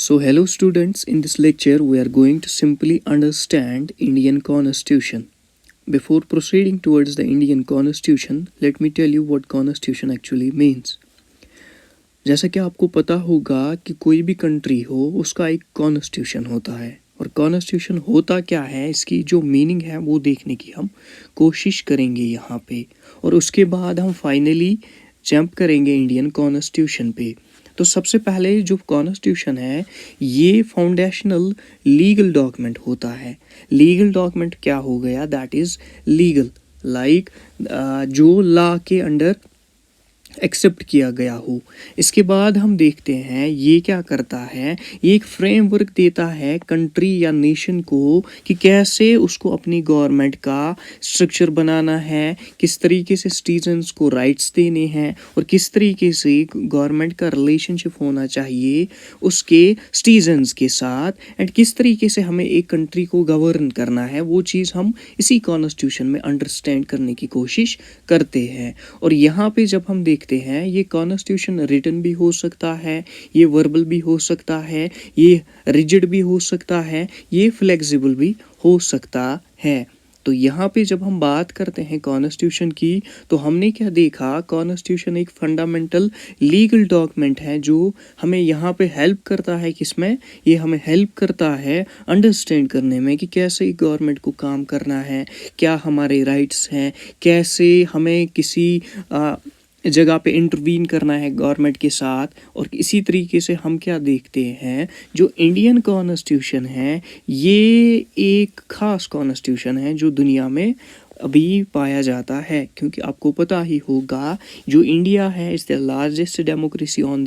So hello students, in this lecture we are going to simply understand Indian Constitution. Before proceeding towards the Indian Constitution, let me tell you what Constitution actually means. जैसा कि आपको पता होगा कि कोई भी country हो उसका एक कॉन्स्टिट्यूशन होता है और कॉन्स्टिट्यूशन होता क्या है, इसकी जो मीनिंग है वो देखने की हम कोशिश करेंगे यहाँ पे, और उसके बाद हम फाइनली जंप करेंगे इंडियन कॉन्स्टिट्यूशन पे। तो सबसे पहले जो कॉन्स्टिट्यूशन है ये फाउंडेशनल लीगल डॉक्यूमेंट होता है। लीगल डॉक्यूमेंट क्या हो गया, दैट इज़ लीगल, लाइक जो लॉ के अंडर एक्सेप्ट किया गया हो। इसके बाद हम देखते हैं ये क्या करता है, ये एक फ्रेमवर्क देता है कंट्री या नेशन को कि कैसे उसको अपनी गवर्नमेंट का स्ट्रक्चर बनाना है, किस तरीके से सिटीजन्स को राइट्स देने हैं और किस तरीके से गवर्नमेंट का रिलेशनशिप होना चाहिए उसके सिटीजन्स के साथ, एंड किस तरीके से हमें एक कंट्री को गवर्न करना है, वो चीज़ हम इसी कॉन्स्टिट्यूशन में अंडरस्टैंड करने की कोशिश करते हैं। और यहाँ पे जब हम देखते हैं ये कॉन्स्टिट्यूशन रिटन भी हो सकता है, ये वर्बल भी हो सकता है, ये रिजिड भी हो सकता है, ये फ्लेक्सिबल भी हो सकता है। तो यहाँ पे जब हम बात करते हैं कॉन्स्टिट्यूशन की तो हमने क्या देखा, कॉन्स्टिट्यूशन एक फंडामेंटल लीगल डॉक्यूमेंट है जो हमें यहाँ पे हेल्प करता है। किसमें? ये हमें हेल्प करता है अंडरस्टैंड करने में कि कैसे गवर्नमेंट को काम करना है, क्या हमारे राइट्स हैं, कैसे हमें किसी जगह पे इंटरवीन करना है गवर्नमेंट के साथ। और इसी तरीके से हम क्या देखते हैं, जो इंडियन कॉन्स्टिट्यूशन है ये एक ख़ास कॉन्स्टिट्यूशन है जो दुनिया में अभी पाया जाता है, क्योंकि आपको पता ही होगा जो इंडिया है is the largest democracy in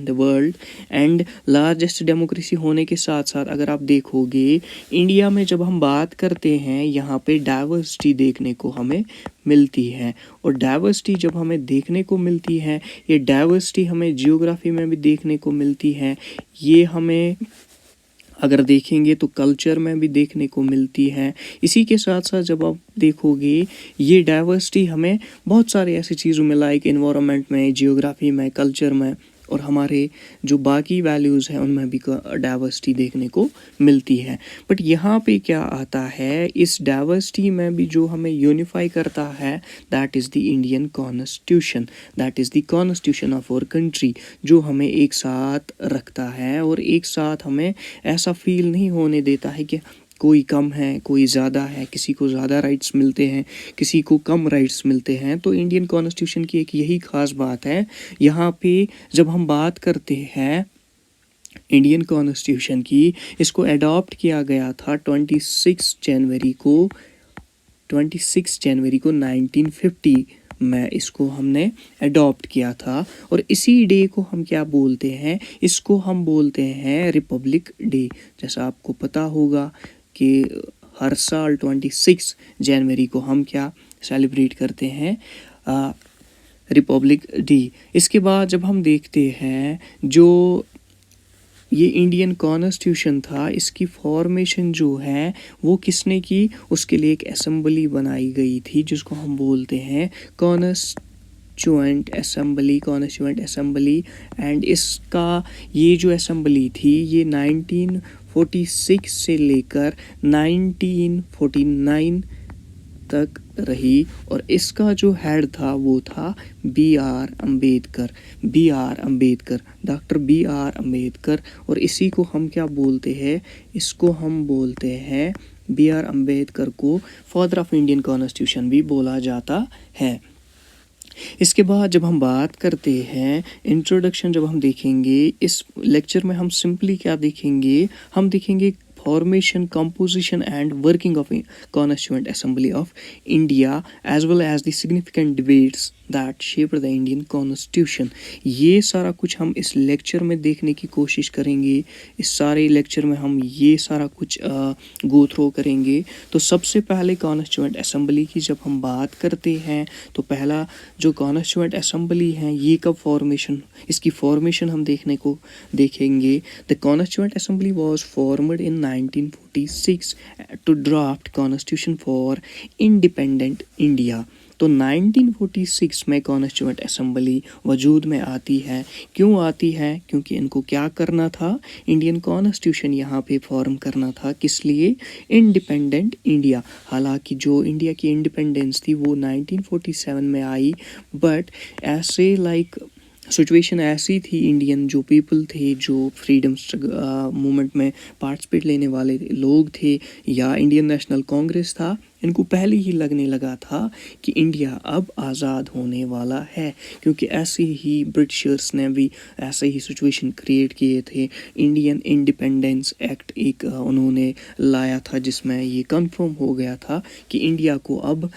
the world. And largest democracy होने के साथ साथ अगर आप देखोगे इंडिया में जब हम बात करते हैं यहाँ पे डाइवर्सिटी देखने को हमें मिलती है। और डाइवर्सिटी जब हमें देखने को मिलती है, ये डाइवर्सिटी हमें जियोग्राफी में भी देखने को मिलती है, ये हमें अगर देखेंगे तो कल्चर में भी देखने को मिलती है। इसी के साथ साथ जब आप देखोगे ये डाइवर्सिटी हमें बहुत सारे ऐसी चीज़ों में, लाइक इन्वायरमेंट में, जियोग्राफी में, कल्चर में और हमारे जो बाकी वैल्यूज़ हैं उनमें भी डाइवर्सिटी देखने को मिलती है। बट यहाँ पे क्या आता है, इस डाइवर्सिटी में भी जो हमें यूनिफाई करता है that is the Indian constitution, that is the constitution of our country, जो हमें एक साथ रखता है और एक साथ हमें ऐसा फील नहीं होने देता है कि कोई कम है, कोई ज़्यादा है, किसी को ज़्यादा राइट्स मिलते हैं, किसी को कम राइट्स मिलते हैं। तो इंडियन कॉन्स्टिट्यूशन की एक यही ख़ास बात है। यहाँ पे जब हम बात करते हैं इंडियन कॉन्स्टिट्यूशन की, इसको अडॉप्ट किया गया था 26 जनवरी को 1950 में इसको हमने अडॉप्ट किया था। और इसी डे को हम क्या बोलते हैं, इसको हम बोलते हैं रिपब्लिक डे। जैसा आपको पता होगा कि हर साल 26 जनवरी को हम क्या सेलिब्रेट करते हैं, रिपब्लिक डे। इसके बाद जब हम देखते हैं जो ये इंडियन कॉन्स्टिट्यूशन था, इसकी फॉर्मेशन जो है वो किसने की, उसके लिए एक असेंबली बनाई गई थी जिसको हम बोलते हैं कॉन्स्टिट्यूएंट असेंबली। एंड इसका ये जो असेंबली थी ये 1946 से लेकर 1949 तक रही और इसका जो हेड था वो था डॉक्टर बी आर अम्बेडकर। और इसी को हम क्या बोलते हैं, इसको हम बोलते हैं, बी आर अम्बेडकर को फादर ऑफ इंडियन कॉन्स्टिट्यूशन भी बोला जाता है। इसके बाद जब हम बात करते हैं इंट्रोडक्शन, जब हम देखेंगे इस लेक्चर में हम सिंपली क्या देखेंगे, हम देखेंगे formation, composition and working of Constituent Assembly of India as well as the significant debates that shaped the Indian Constitution। ये सारा कुछ हम इस लेक्चर में देखने की कोशिश करेंगे। इस सारे लेक्चर में हम ये सारा कुछ गो थ्रो करेंगे। तो सबसे पहले कॉन्स्टिट्यूएंट असेंबली की जब हम बात करते हैं तो पहला जो कॉन्स्टिट्यूएंट असेंबली है ये कब फॉर्मेशन, इसकी फॉर्मेशन हम देखने को देखेंगे। The constituent assembly was formed in 1946 to draft constitution for independent India। तो 1946 में कॉन्स्टिट्यूएंट असेंबली वजूद में आती है। क्यों आती है? क्योंकि इनको क्या करना था, इंडियन कॉन्स्टिट्यूशन यहाँ पे फॉर्म करना था। किस लिए? Independent India. हालांकि जो इंडिया की इंडिपेंडेंस थी वो 1947 में आई, बट ऐसे सिचुएशन ऐसी थी, इंडियन जो पीपल थे, जो फ्रीडम मूवमेंट में पार्टिसिपेट लेने वाले लोग थे, या इंडियन नेशनल कांग्रेस था, इनको पहले ही लगने लगा था कि इंडिया अब आज़ाद होने वाला है। क्योंकि ऐसे ही ब्रिटिशर्स ने भी ऐसे ही सिचुएशन क्रिएट किए थे। इंडियन इंडिपेंडेंस एक्ट एक उन्होंने लाया था जिसमें ये कंफर्म हो गया था कि इंडिया को अब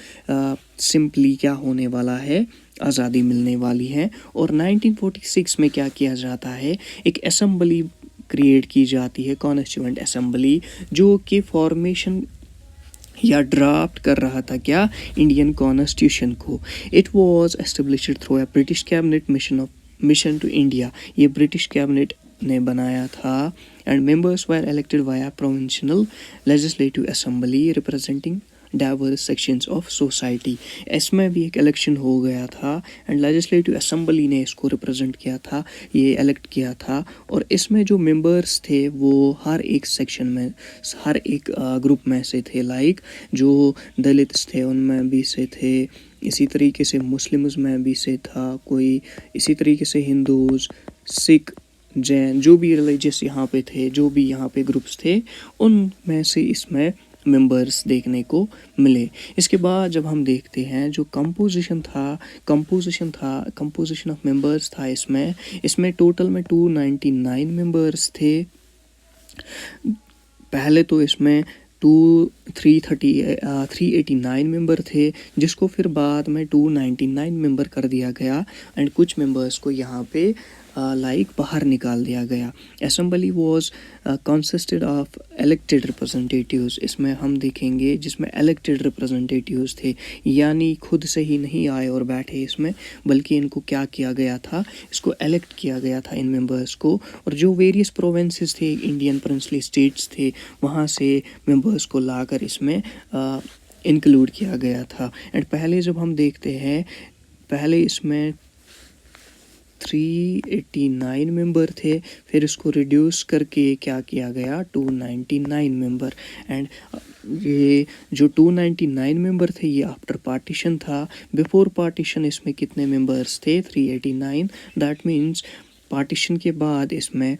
सिंपली क्या होने वाला है, आज़ादी मिलने वाली है। और 1946 में क्या किया जाता है, एक असेंबली क्रिएट की जाती है, कॉन्स्टिट्यूएंट असेंबली, जो कि फॉर्मेशन या ड्राफ्ट कर रहा था क्या, इंडियन कॉन्स्टिट्यूशन को। It was established through a British cabinet mission to India. ये ब्रिटिश कैबिनेट ने बनाया था। And members were elected via provincial legislative assembly representing diverse sections of society. इसमें भी एक इलेक्शन हो गया था एंड लेजिस्लेटिव असेंबली ने इसको रिप्रेजेंट किया था, ये इलेक्ट किया था। और इसमें जो मेंबर्स थे वो हर एक सेक्शन में, हर एक ग्रुप में से थे। जो दलित्स थे उनमें भी से थे, इसी तरीके से मुस्लिम्स में भी से था कोई, इसी तरीके से हिंदूज, सिख, जैन, जो भी रिलीजियस यहाँ पे थे, जो भी यहाँ पे ग्रुप्स थे, उनमें से इसमें मेंबर्स देखने को मिले। इसके बाद जब हम देखते हैं जो कंपोजिशन ऑफ मेंबर्स था, इसमें टोटल में 299 मेंबर्स थे। पहले तो इसमें 389 मेंबर थे, जिसको फिर बाद में 299 मेंबर कर दिया गया एंड कुछ मेंबर्स को यहाँ पे बाहर निकाल दिया गया। Assembly was consisted of elected representatives. इसमें हम देखेंगे जिसमें इलेक्टेड रिप्रेजेंटेटिव्स थे, यानी खुद से ही नहीं आए और बैठे इसमें, बल्कि इनको क्या किया गया था, इसको इलेक्ट किया गया था इन मेंबर्स को। और जो वेरियस प्रोविंसेस थे, इंडियन प्रिंसली स्टेट्स थे, वहाँ से मेंबर्स को लाकर इसमें इंक्लूड किया गया था। एंड पहले जब हम देखते हैं, पहले इसमें 389 मेंबर थे, फिर इसको रिड्यूस करके क्या किया गया, 299 मेंबर। एंड ये जो 299 मेंबर थे ये आफ्टर पार्टीशन था। बिफोर पार्टीशन इसमें कितने मेंबर्स थे, 389। दैट मीन्स पार्टीशन के बाद इसमें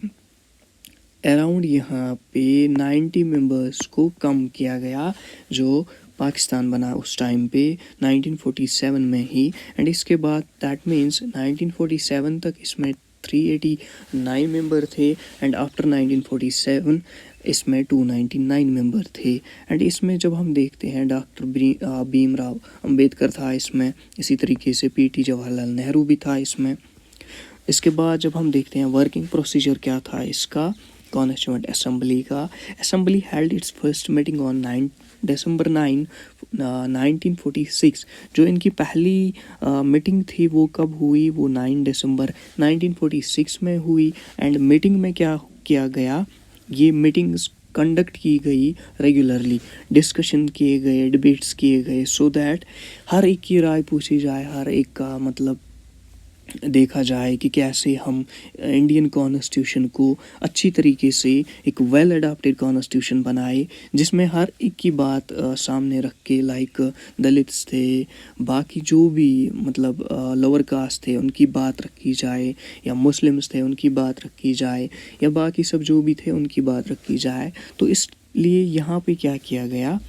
अराउंड यहाँ पे 90 मेंबर्स को कम किया गया, जो पाकिस्तान बना उस टाइम पे 1947 में ही। एंड इसके बाद दैट मीन्स 1947 तक इसमें 389 मेंबर थे एंड आफ्टर 1947 इसमें 299 मेंबर थे। एंड इसमें जब हम देखते हैं डॉक्टर भीमराव अंबेडकर था इसमें, इसी तरीके से पीटी जवाहरलाल नेहरू भी था इसमें। इसके बाद जब हम देखते हैं वर्किंग प्रोसीजर क्या था इसका, कॉन्स्टिट्यूएंट असेंबली का। Assembly held it's first meeting on December 9, 1946। जो इनकी पहली मीटिंग थी वो कब हुई, वो 9 दिसंबर 1946 में हुई। एंड मीटिंग में क्या किया गया, ये मीटिंग्स कंडक्ट की गई रेगुलरली, डिस्कशन किए गए, डिबेट्स किए गए, सो दैट हर एक की राय पूछी जाए, हर एक का मतलब देखा जाए कि कैसे हम इंडियन कॉन्स्टिट्यूशन को अच्छी तरीके से एक वेल अडॉप्टेड कॉन्स्टिट्यूशन बनाए, जिसमें हर एक की बात सामने रख के, दलित्स थे, बाकी जो भी मतलब लोअर कास्ट थे उनकी बात रखी जाए, या मुस्लिम्स थे उनकी बात रखी जाए, या बाकी सब जो भी थे उनकी बात रखी जाए। तो इसलिए यहाँ पे क्या किया गया,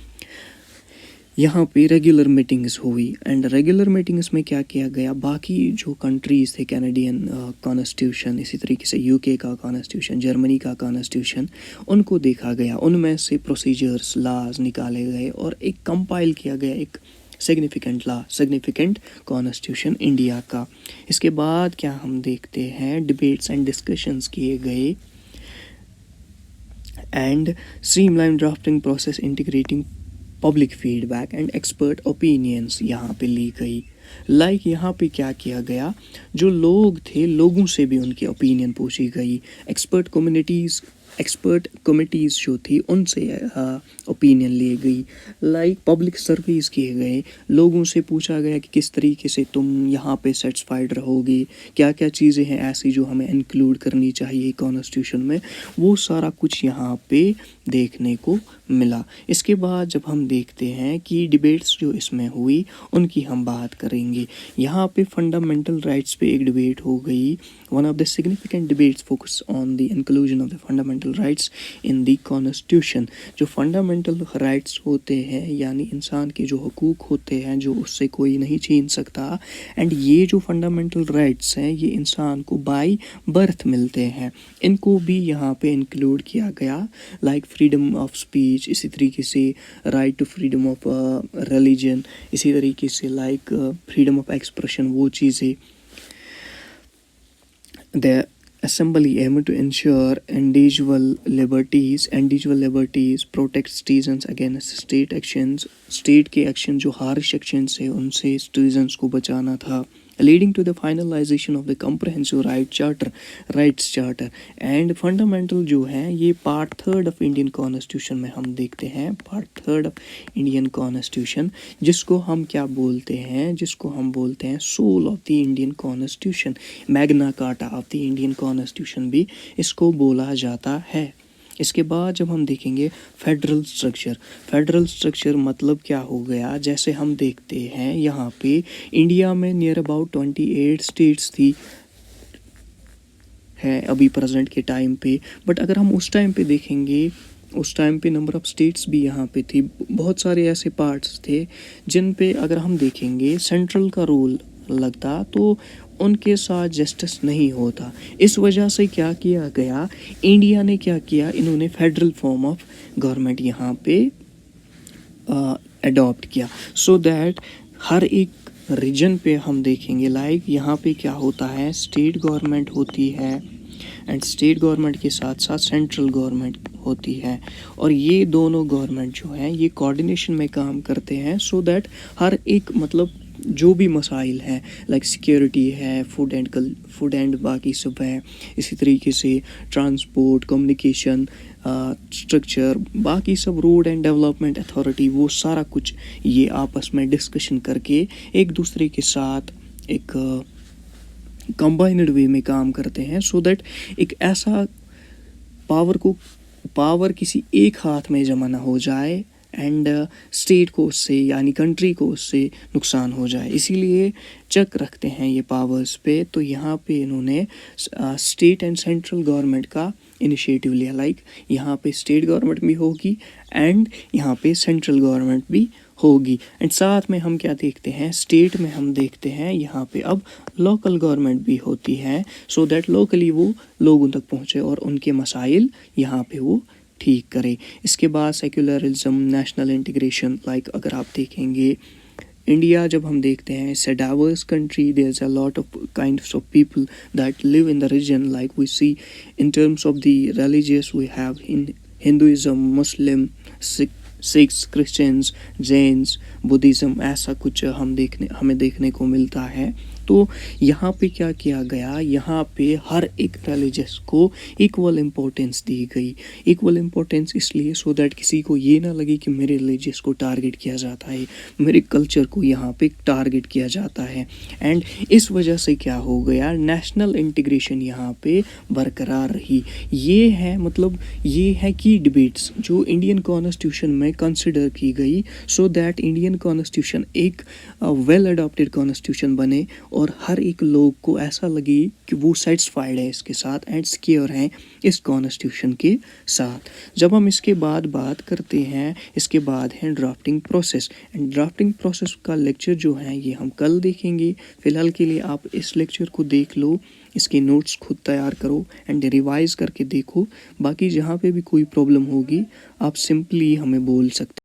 यहाँ पे रेगुलर मीटिंग्स हुई। एंड रेगुलर मीटिंग्स में क्या किया गया, बाकी जो कंट्रीज़ थे, कैनेडियन कॉन्स्टिट्यूशन, इसी तरीके से यूके का कॉन्स्टिट्यूशन, जर्मनी का कॉन्स्टिट्यूशन, उनको देखा गया, उनमें से प्रोसीजर्स, लॉज निकाले गए और एक कंपाइल किया गया एक सिग्निफिकेंट कॉन्स्टिट्यूशन इंडिया का। इसके बाद क्या हम देखते हैं, डिबेट्स एंड डिस्कशंस किए गए and streamline drafting process integrating public feedback and expert opinions यहाँ पे ली गई। यहाँ पे क्या किया गया, जो लोग थे, लोगों से भी उनकी ओपिनियन पूछी गई, एक्सपर्ट कम्युनिटीज़ एक्सपर्ट कमिटीज़ जो थी उनसे ओपिनियन ली गई, लाइक पब्लिक सर्वेस किए गए, लोगों से पूछा गया कि किस तरीके से तुम यहाँ पे सेटिस्फाइड रहोगे, क्या क्या चीज़ें हैं ऐसी जो हमें इंक्लूड करनी चाहिए कॉन्स्टिट्यूशन में, वो सारा कुछ यहाँ पे देखने को मिला। इसके बाद जब हम देखते हैं कि डिबेट्स जो इसमें हुई उनकी हम बात करेंगे। यहाँ पे फंडामेंटल राइट्स पे एक डिबेट हो गई। One of the significant debates focus on the inclusion of the fundamental rights in the constitution. जो फंडामेंटल राइट्स होते हैं यानी इंसान के जो हकूक़ होते हैं जो उससे कोई नहीं छीन सकता, एंड ये जो फंडामेंटल राइट्स हैं ये इंसान को बाय बर्थ मिलते हैं, इनको भी यहाँ पे इंक्लूड किया गया, लाइक फ्रीडम ऑफ स्पीच, इसी तरीके से right to freedom of religion, इसी तरीके से लाइक फ्रीडम ऑफ एक्सप्रेशन, वो चीज़ें। The assembly aim to ensure individual liberties, protect citizens against state actions, state के एक्शन जो हार्श एक्शन है उनसे citizens को बचाना था, leading to the finalization of the comprehensive rights charter and fundamental जो है ये पार्ट 3 ऑफ इंडियन कॉन्स्टिट्यूशन में हम देखते हैं, पार्ट 3 ऑफ इंडियन कॉन्स्टिट्यूशन, जिसको हम क्या बोलते हैं, जिसको हम बोलते हैं soul of the Indian constitution, Magna Carta of the Indian constitution भी इसको बोला जाता है। इसके बाद जब हम देखेंगे फेडरल स्ट्रक्चर मतलब क्या हो गया, जैसे हम देखते हैं यहाँ पे इंडिया में नियर अबाउट 28 स्टेट्स थी है अभी प्रेजेंट के टाइम पे, बट अगर हम उस टाइम पे देखेंगे उस टाइम पे नंबर ऑफ़ स्टेट्स भी यहाँ पे थी, बहुत सारे ऐसे पार्ट्स थे जिन पे अगर हम देखेंगे सेंट्रल का रोल लगता तो उनके साथ जस्टिस नहीं होता। इस वजह से क्या किया गया, इंडिया ने क्या किया, इन्होंने फेडरल फॉर्म ऑफ गवर्नमेंट यहाँ पे अडॉप्ट किया, सो दैट हर एक रीजन पे हम देखेंगे लाइक यहाँ पे क्या होता है, स्टेट गवर्नमेंट होती है एंड स्टेट गवर्नमेंट के साथ साथ सेंट्रल गवर्नमेंट होती है, और ये दोनों गवर्नमेंट जो है ये कोऑर्डिनेशन में काम करते हैं, सो दैट हर एक मतलब जो भी मसाइल हैं लाइक सिक्योरिटी है, फूड एंड बाकी सब है, इसी तरीके से ट्रांसपोर्ट, कम्युनिकेशन, स्ट्रक्चर, बाकी सब रोड एंड डेवलपमेंट अथॉरिटी, वो सारा कुछ ये आपस में डिस्कशन करके एक दूसरे के साथ एक कंबाइंड वे में काम करते हैं, सो दैट एक ऐसा पावर किसी एक हाथ में जमा ना हो जाए एंड स्टेट को उससे यानी कंट्री को उससे नुकसान हो जाए, इसीलिए चेक रखते हैं ये पावर्स पे। तो यहाँ पे इन्होंने स्टेट एंड सेंट्रल गवर्नमेंट का इनिशिएटिव लिया, लाइक यहाँ पे स्टेट गवर्नमेंट भी होगी एंड यहाँ पे सेंट्रल गवर्नमेंट भी होगी, एंड साथ में हम क्या देखते हैं, स्टेट में हम देखते हैं यहाँ पे अब लोकल गवर्नमेंट भी होती है, सो दैट लोकली वो लोगों तक पहुँचे और उनके मसाइल यहाँ पे वो ठीक करे। इसके बाद सेक्युलरिज्म, नेशनल इंटीग्रेशन, लाइक अगर आप देखेंगे इंडिया जब हम देखते हैं it's a diverse country, there is a lot of kinds of people that live in the region, like we see in terms of the religious we have in Hinduism, Muslim, Sikhs, Christians, Jains, Buddhism, ऐसा कुछ हमें देखने को मिलता है। तो यहाँ पे क्या किया गया, यहाँ पे हर एक रिलीजियस को इक्वल इम्पोर्टेंस दी गई। इक्वल इम्पोर्टेंस इसलिए सो दैट किसी को ये ना लगे कि मेरे रिलीजियस को टारगेट किया जाता है, मेरे कल्चर को यहाँ पे टारगेट किया जाता है, एंड इस वजह से क्या हो गया, नेशनल इंटीग्रेशन यहाँ पे बरकरार रही। ये है मतलब ये है की डिबेट्स जो इंडियन कॉन्स्टिट्यूशन में कंसिडर की गई, सो दैट इंडियन कॉन्स्टिट्यूशन एक वेल अडॉप्टेड कॉन्स्टिट्यूशन बने और हर एक लोग को ऐसा लगे कि वो सेटिस्फाइड है इसके साथ एंड सिक्योर हैं इस कॉन्स्टिट्यूशन के साथ। जब हम इसके बाद बात करते हैं, इसके बाद है drafting process, and drafting process का लेक्चर जो है ये हम कल देखेंगे। फ़िलहाल के लिए आप इस लेक्चर को देख लो, इसके नोट्स खुद तैयार करो एंड रिवाइज करके देखो। बाकी जहाँ पे भी कोई प्रॉब्लम होगी आप सिंपली हमें बोल सकते